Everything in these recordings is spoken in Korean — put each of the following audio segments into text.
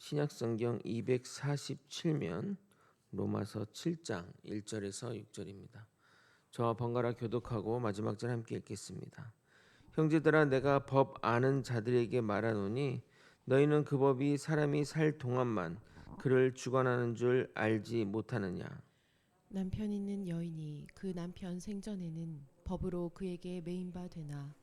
신약성경 247면 로마서 7장 1절에서 6절입니다. 저와 번갈아 교독하고 마지막 절 함께 읽겠습니다. 형제들아, 내가 법 아는 자들에게 말하노니 너희는 그 법이 사람이 살 동안만 그를 주관하는 줄 알지 못하느냐. 남편 있는 여인이 그 남편 생전에는 법으로 그에게 매인 바 되나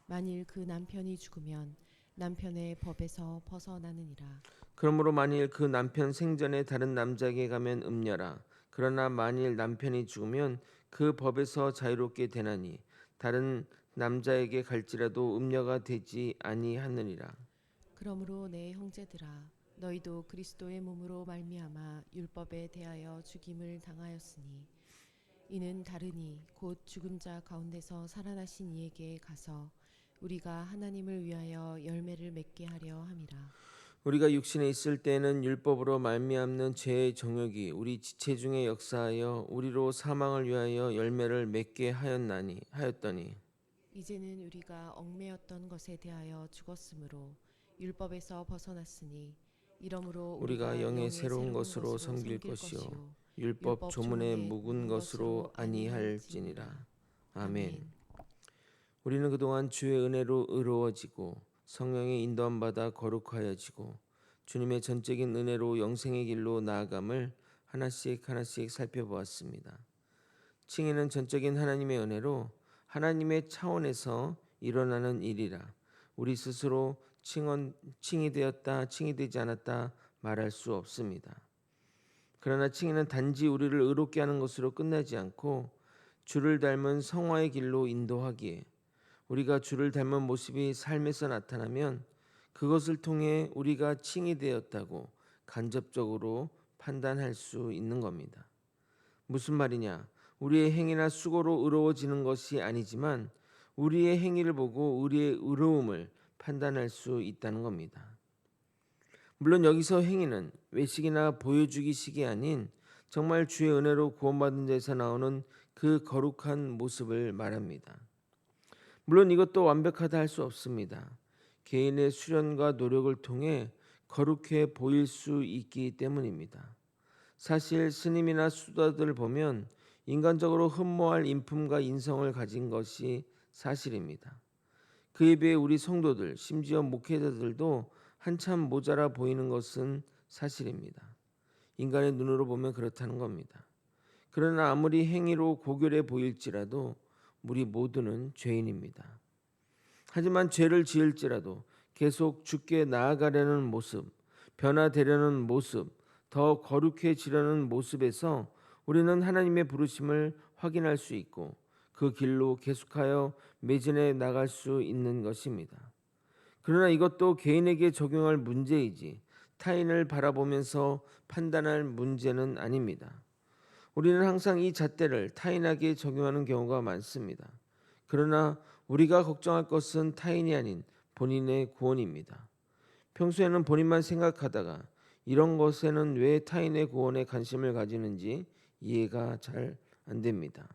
만일 그 남편이 죽으면 남편의 법에서 벗어나느니라. 그러므로 만일 그 남편 생전에 다른 남자에게 가면 음녀라. 그러나 만일 남편이 죽으면 그 법에서 자유롭게 되나니 다른 남자에게 갈지라도 음녀가 되지 아니하느니라. 그러므로 내 형제들아, 너희도 그리스도의 몸으로 말미암아 율법에 대하여 죽임을 당하였으니 이는 다르니 곧 죽은 자 가운데서 살아나신 이에게 가서 우리가 하나님을 위하여 열매를 맺게 하려 함이라. 우리가 육신에 있을 때에는 율법으로 말미암는 죄의 정욕이 우리 지체 중에 역사하여 우리로 사망을 위하여 열매를 맺게 하였더니 이제는 우리가 얽매였던 것에 대하여 죽었으므로 율법에서 벗어났으니 이러므로 우리가 우리가 영의 영의 새로운 새로운 것으로 것으로 섬길 섬길 것이요 것이요 율법 율법 조문에 조문에 묵은 묵은 것으로 것으로 아니할지니라. 아니할지니라. 아멘. 아멘. 우리는 그동안 주의 은혜로 의로워지고 성령의 인도함 받아 거룩하여지고 주님의 전적인 은혜로 영생의 길로 나아감을 하나씩 하나씩 살펴보았습니다. 칭의는 전적인 하나님의 은혜로 하나님의 차원에서 일어나는 일이라 우리 스스로 칭이 되었다, 칭이 되지 않았다 말할 수 없습니다. 그러나 칭의는 단지 우리를 의롭게 하는 것으로 끝나지 않고 주를 닮은 성화의 길로 인도하기에 우리가 주를 닮은 모습이 삶에서 나타나면 그것을 통해 우리가 칭이 되었다고 간접적으로 판단할 수 있는 겁니다. 무슨 말이냐? 우리의 행위나 수고로 의로워지는 것이 아니지만 우리의 행위를 보고 우리의 의로움을 판단할 수 있다는 겁니다. 물론 여기서 행위는 외식이나 보여주기식이 아닌 정말 주의 은혜로 구원받은 자에서 나오는 그 거룩한 모습을 말합니다. 물론 이것도 완벽하다 할 수 없습니다. 개인의 수련과 노력을 통해 거룩해 보일 수 있기 때문입니다. 사실 스님이나 수도자들을 보면 인간적으로 흠모할 인품과 인성을 가진 것이 사실입니다. 그에 비해 우리 성도들, 심지어 목회자들도 한참 모자라 보이는 것은 사실입니다. 인간의 눈으로 보면 그렇다는 겁니다. 그러나 아무리 행위로 고결해 보일지라도 우리 모두는 죄인입니다. 하지만 죄를 지을지라도 계속 주께 나아가려는 모습, 변화되려는 모습, 더 거룩해지려는 모습에서 우리는 하나님의 부르심을 확인할 수 있고 그 길로 계속하여 매진해 나갈 수 있는 것입니다. 그러나 이것도 개인에게 적용할 문제이지 타인을 바라보면서 판단할 문제는 아닙니다. 우리는 항상 이 잣대를 타인에게 적용하는 경우가 많습니다. 그러나 우리가 걱정할 것은 타인이 아닌 본인의 구원입니다. 평소에는 본인만 생각하다가 이런 것에는 왜 타인의 구원에 관심을 가지는지 이해가 잘 안 됩니다.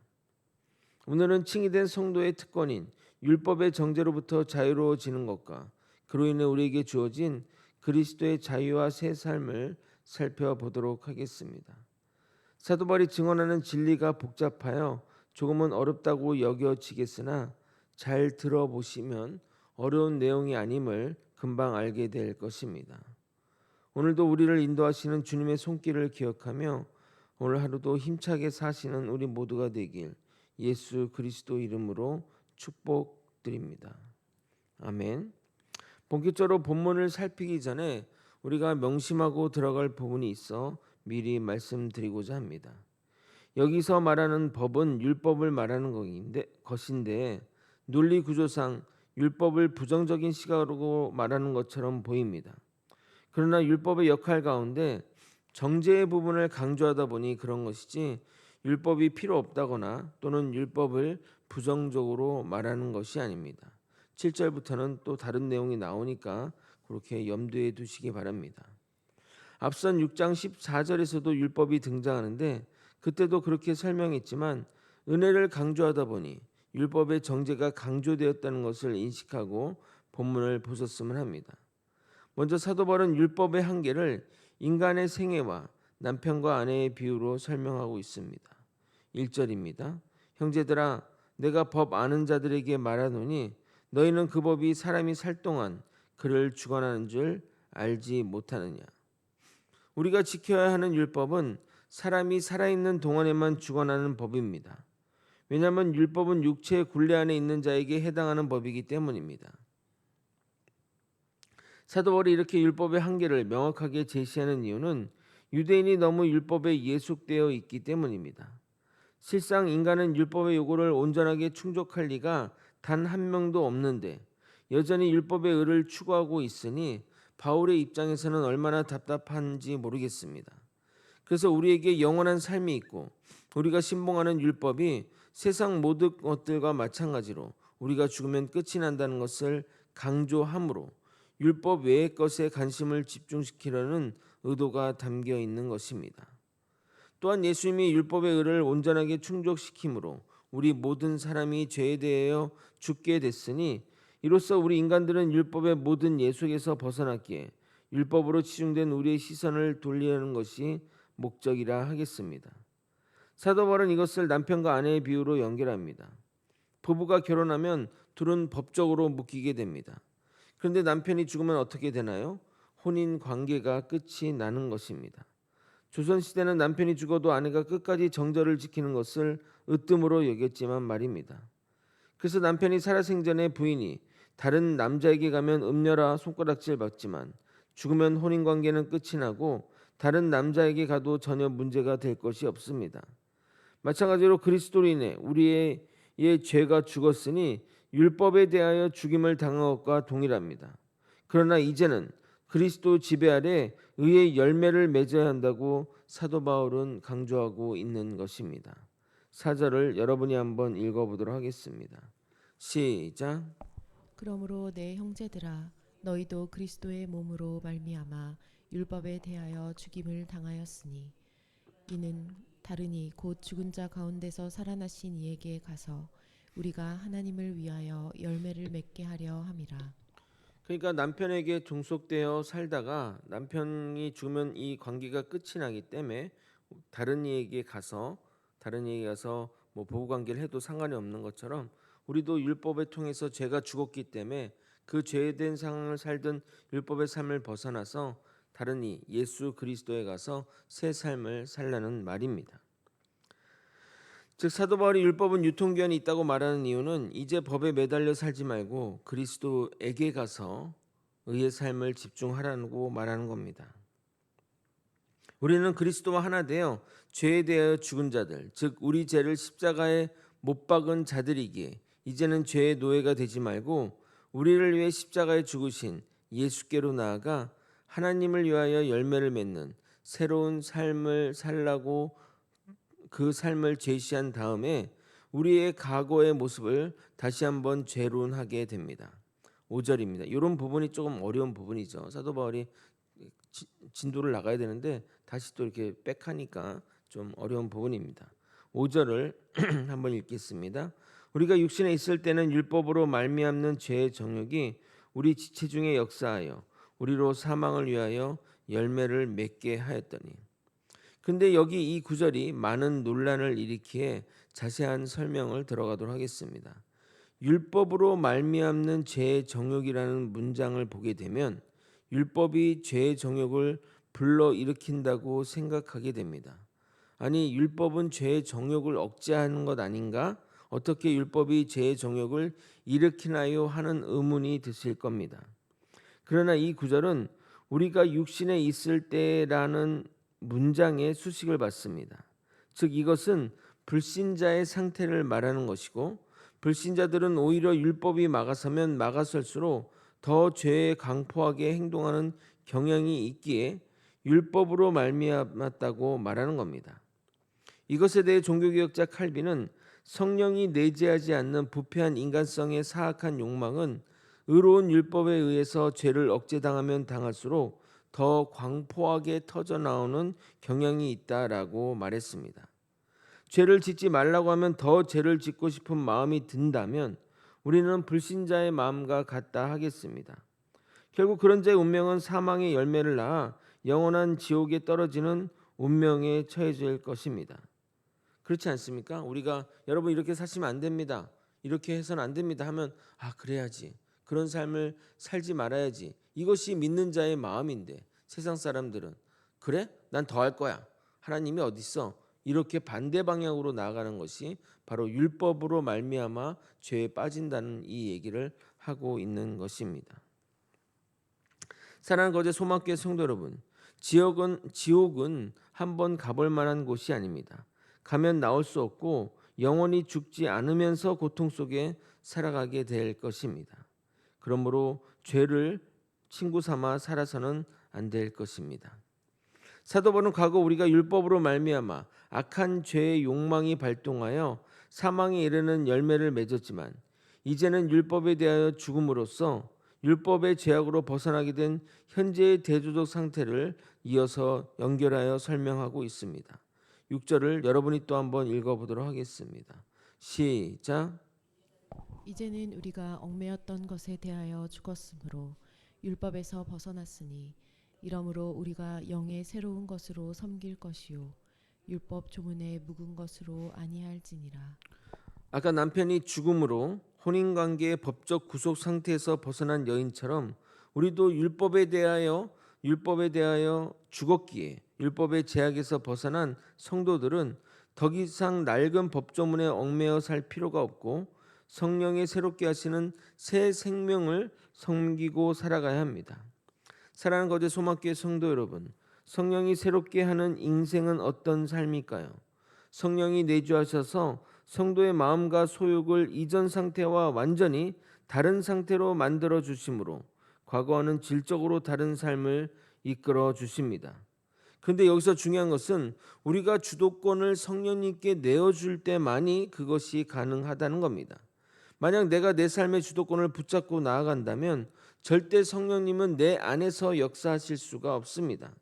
오늘은 칭의된 성도의 특권인 율법의 정죄로부터 자유로워지는 것과 그로 인해 우리에게 주어진 그리스도의 자유와 새 삶을 살펴보도록 하겠습니다. 사도 바울이 증언하는 진리가 복잡하여 조금은 어렵다고 여겨지겠으나 잘 들어보시면 어려운 내용이 아님을 금방 알게 될 것입니다. 오늘도 우리를 인도하시는 주님의 손길을 기억하며 오늘 하루도 힘차게 사시는 우리 모두가 되길 예수 그리스도 이름으로 축복드립니다. 아멘. 본격적으로 본문을 살피기 전에 우리가 명심하고 들어갈 부분이 있어 미리 말씀드리고자 합니다. 여기서 말하는 법은 율법을 말하는 것인데 논리 구조상 율법을 부정적인 시각으로 말하는 것처럼 보입니다. 그러나 율법의 역할 가운데 정죄의 부분을 강조하다 보니 그런 것이지 율법이 필요 없다거나 또는 율법을 부정적으로 말하는 것이 아닙니다. 7절부터는 또 다른 내용이 나오니까 그렇게 염두에 두시기 바랍니다. 앞선 6장 14절에서도 율법이 등장하는데 그때도 그렇게 설명했지만 은혜를 강조하다 보니 율법의 정죄가 강조되었다는 것을 인식하고 본문을 보셨으면 합니다. 먼저 사도 바울은 율법의 한계를 인간의 생애와 남편과 아내의 비유로 설명하고 있습니다. 1절입니다. 형제들아 내가 법 아는 자들에게 말하노니 너희는 그 법이 사람이 살 동안 그를 주관하는 줄 알지 못하느냐. 우리가 지켜야 하는 율법은 사람이 살아있는 동안에만 주관하는 법입니다. 왜냐하면 율법은 육체의 굴레 안에 있는 자에게 해당하는 법이기 때문입니다. 사도 바울이 이렇게 율법의 한계를 명확하게 제시하는 이유는 유대인이 너무 율법에 예속되어 있기 때문입니다. 실상 인간은 율법의 요구를 온전하게 충족할 리가 단 한 명도 없는데 여전히 율법의 의를 추구하고 있으니 바울의 입장에서는 얼마나 답답한지 모르겠습니다. 그래서 우리에게 영원한 삶이 있고 우리가 신봉하는 율법이 세상 모든 것들과 마찬가지로 우리가 죽으면 끝이 난다는 것을 강조하므로 율법 외의 것에 관심을 집중시키려는 의도가 담겨 있는 것입니다. 또한 예수님이 율법의 의를 온전하게 충족시킴으로 우리 모든 사람이 죄에 대하여 죽게 됐으니 이로써 우리 인간들은 율법의 모든 예속에서 벗어났기에 율법으로 치중된 우리의 시선을 돌리려는 것이 목적이라 하겠습니다. 사도 바울은 이것을 남편과 아내의 비유로 연결합니다. 부부가 결혼하면 둘은 법적으로 묶이게 됩니다. 그런데 남편이 죽으면 어떻게 되나요? 혼인 관계가 끝이 나는 것입니다. 조선시대는 남편이 죽어도 아내가 끝까지 정절을 지키는 것을 으뜸으로 여겼지만 말입니다. 그래서 남편이 살아생전에 부인이 다른 남자에게 가면 음녀라 손가락질 받지만 죽으면 혼인관계는 끝이 나고 다른 남자에게 가도 전혀 문제가 될 것이 없습니다. 마찬가지로 그리스도로 인해 우리의 죄가 죽었으니 율법에 대하여 죽임을 당한 것과 동일합니다. 그러나 이제는 그리스도 지배 아래 의의 열매를 맺어야 한다고 사도 바울은 강조하고 있는 것입니다. 4절을 여러분이 한번 읽어보도록 하겠습니다. 시작. 그러므로 내 형제들아 너희도 그리스도의 몸으로 말미암아 율법에 대하여 죽임을 당하였으니 이는 다르니 곧 죽은 자 가운데서 살아나신 이에게 가서 우리가 하나님을 위하여 열매를 맺게 하려 함이라. 그러니까 남편에게 종속되어 살다가 남편이 죽으면 이 관계가 끝이 나기 때문에 다른 이에게 가서 뭐 부부 관계를 해도 상관이 없는 것처럼 우리도 율법을 통해서 죄가 죽었기 때문에 그 죄된 상황을 살던 율법의 삶을 벗어나서 다른 이 예수 그리스도에 가서 새 삶을 살라는 말입니다. 즉 사도 바울이 율법은 유통기한이 있다고 말하는 이유는 이제 법에 매달려 살지 말고 그리스도에게 가서 의의 삶을 집중하라고 말하는 겁니다. 우리는 그리스도와 하나 되어 죄에 대하여 죽은 자들, 즉 우리 죄를 십자가에 못 박은 자들이기에 이제는 죄의 노예가 되지 말고 우리를 위해 십자가에 죽으신 예수께로 나아가 하나님을 위하여 열매를 맺는 새로운 삶을 살라고 그 삶을 제시한 다음에 우리의 과거의 모습을 다시 한번 재론하게 됩니다. 5절입니다. 이런 부분이 조금 어려운 부분이죠. 사도 바울이 진도를 나가야 되는데 다시 또 이렇게 백하니까 좀 어려운 부분입니다. 5절을 한번 읽겠습니다. 우리가 육신에 있을 때는 율법으로 말미암는 죄의 정욕이 우리 지체 중에 역사하여 우리로 사망을 위하여 열매를 맺게 하였더니. 근데 여기 이 구절이 많은 논란을 일으키에 자세한 설명을 들어가도록 하겠습니다. 율법으로 말미암는 죄의 정욕이라는 문장을 보게 되면 율법이 죄의 정욕을 불러일으킨다고 생각하게 됩니다. 아니 율법은 죄의 정욕을 억제하는 것 아닌가? 어떻게 율법이 죄의 정욕을 일으키나요? 하는 의문이 드실 겁니다. 그러나 이 구절은 우리가 육신에 있을 때라는 문장의 수식을 받습니다. 즉 이것은 불신자의 상태를 말하는 것이고 불신자들은 오히려 율법이 막아서면 막아설수록 더 죄에 강포하게 행동하는 경향이 있기에 율법으로 말미암았다고 말하는 겁니다. 이것에 대해 종교개혁자 칼빈은 성령이 내재하지 않는 부패한 인간성의 사악한 욕망은 의로운 율법에 의해서 죄를 억제당하면 당할수록 더 광포하게 터져나오는 경향이 있다라고 말했습니다. 죄를 짓지 말라고 하면 더 죄를 짓고 싶은 마음이 든다면 우리는 불신자의 마음과 같다 하겠습니다. 결국 그런 자의 운명은 사망의 열매를 낳아 영원한 지옥에 떨어지는 운명에 처해질 것입니다. 그렇지 않습니까? 우리가 여러분 이렇게 사시면 안 됩니다. 이렇게 해서는 안 됩니다 하면 그래야지. 그런 삶을 살지 말아야지. 이것이 믿는 자의 마음인데 세상 사람들은 그래? 난 더 할 거야. 하나님이 어디 있어? 이렇게 반대 방향으로 나아가는 것이 바로 율법으로 말미암아 죄에 빠진다는 이 얘기를 하고 있는 것입니다. 사랑하는 거제 소망교회 성도 여러분, 지옥은 한번 가볼 만한 곳이 아닙니다. 가면 나올 수 없고 영원히 죽지 않으면서 고통 속에 살아가게 될 것입니다. 그러므로 죄를 친구 삼아 살아서는 안 될 것입니다. 사도 바울은 과거 우리가 율법으로 말미암아 악한 죄의 욕망이 발동하여 사망에 이르는 열매를 맺었지만 이제는 율법에 대하여 죽음으로써 율법의 죄악으로 벗어나게 된 현재의 대조적 상태를 이어서 연결하여 설명하고 있습니다. 6절을 여러분이 또 한번 읽어보도록 하겠습니다. 시작. 이제는 우리가 얽매였던 것에 대하여 죽었으므로 율법에서 벗어났으니 이러므로 우리가 영의 새로운 것으로 섬길 것이요 율법 조문에 묵은 것으로 아니할지니라. 아까 남편이 죽음으로 혼인관계의 법적 구속 상태에서 벗어난 여인처럼 우리도 율법에 대하여 죽었기에 율법의 제약에서 벗어난 성도들은 더 이상 낡은 법조문에 얽매여 살 필요가 없고 성령의 새롭게 하시는 새 생명을 섬기고 살아가야 합니다. 사랑하는 거제 소망교회 성도 여러분, 성령이 새롭게 하는 인생은 어떤 삶일까요? 성령이 내주하셔서 성도의 마음과 소욕을 이전 상태와 완전히 다른 상태로 만들어 주심으로 과거와는 질적으로 다른 삶을 이끌어 주십니다. 그런데 여기서 중요한 것은 우리가 주도권을 성령님께 내어줄 때만이 그것이 가능하다는 겁니다. 만약 내가 내 삶의 주도권을 붙잡고 나아간다면 절대 성령님은 내 안에서 역사하실 수가 없습니다.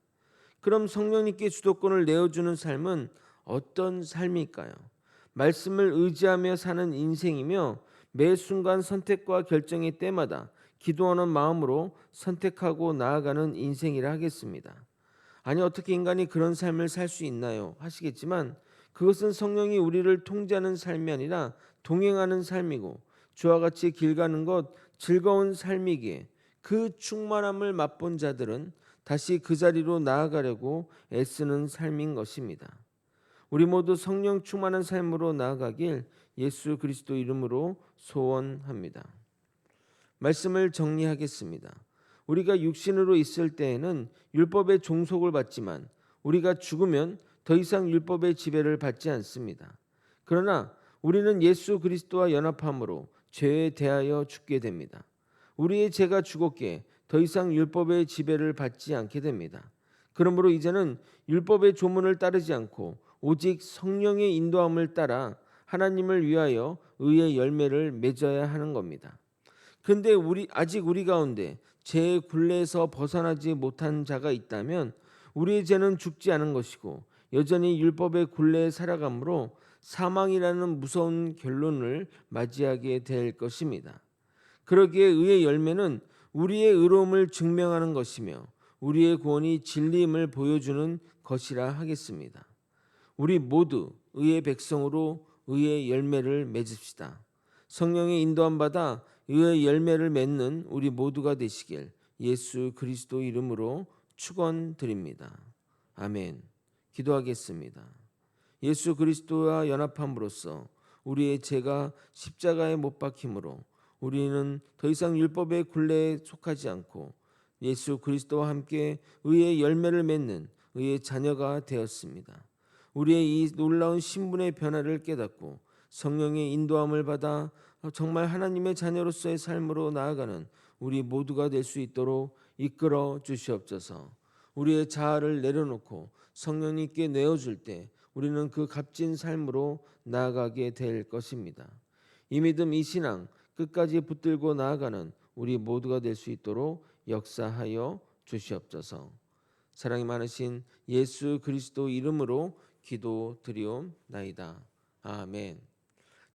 그럼 성령님께 주도권을 내어주는 삶은 어떤 삶일까요? 말씀을 의지하며 사는 인생이며 매 순간 선택과 결정의 때마다 기도하는 마음으로 선택하고 나아가는 인생이라 하겠습니다. 아니 어떻게 인간이 그런 삶을 살 수 있나요? 하시겠지만 그것은 성령이 우리를 통제하는 삶이 아니라 동행하는 삶이고 주와 같이 길 가는 것 즐거운 삶이기에 그 충만함을 맛본 자들은 다시 그 자리로 나아가려고 애쓰는 삶인 것입니다. 우리 모두 성령 충만한 삶으로 나아가길 예수 그리스도 이름으로 소원합니다. 말씀을 정리하겠습니다. 우리가 육신으로 있을 때에는 율법의 종속을 받지만 우리가 죽으면 더 이상 율법의 지배를 받지 않습니다. 그러나 우리는 예수 그리스도와 연합함으로 죄에 대하여 죽게 됩니다. 우리의 죄가 죽었기에 더 이상 율법의 지배를 받지 않게 됩니다. 그러므로 이제는 율법의 조문을 따르지 않고 오직 성령의 인도함을 따라 하나님을 위하여 의의 열매를 맺어야 하는 겁니다. 그런데 아직 우리 가운데 죄의 굴레에서 벗어나지 못한 자가 있다면 우리의 죄는 죽지 않은 것이고 여전히 율법의 굴레에 살아가므로 사망이라는 무서운 결론을 맞이하게 될 것입니다. 그러기에 의의 열매는 우리의 의로움을 증명하는 것이며 우리의 구원이 진리임을 보여주는 것이라 하겠습니다. 우리 모두 의의 백성으로 의의 열매를 맺읍시다. 성령의 인도함 받아 의의 열매를 맺는 우리 모두가 되시길 예수 그리스도 이름으로 축원드립니다. 아멘. 기도하겠습니다. 예수 그리스도와 연합함으로써 우리의 죄가 십자가에 못 박힘으로 우리는 더 이상 율법의 굴레에 속하지 않고 예수 그리스도와 함께 의의 열매를 맺는 의의 자녀가 되었습니다. 우리의 이 놀라운 신분의 변화를 깨닫고 성령의 인도함을 받아 정말 하나님의 자녀로서의 삶으로 나아가는 우리 모두가 될 수 있도록 이끌어 주시옵소서. 우리의 자아를 내려놓고 성령님께 내어줄 때 우리는 그 값진 삶으로 나아가게 될 것입니다. 이 믿음, 이 신앙 끝까지 붙들고 나아가는 우리 모두가 될 수 있도록 역사하여 주시옵소서. 사랑이 많으신 예수 그리스도 이름으로 기도드리옵나이다. 아멘.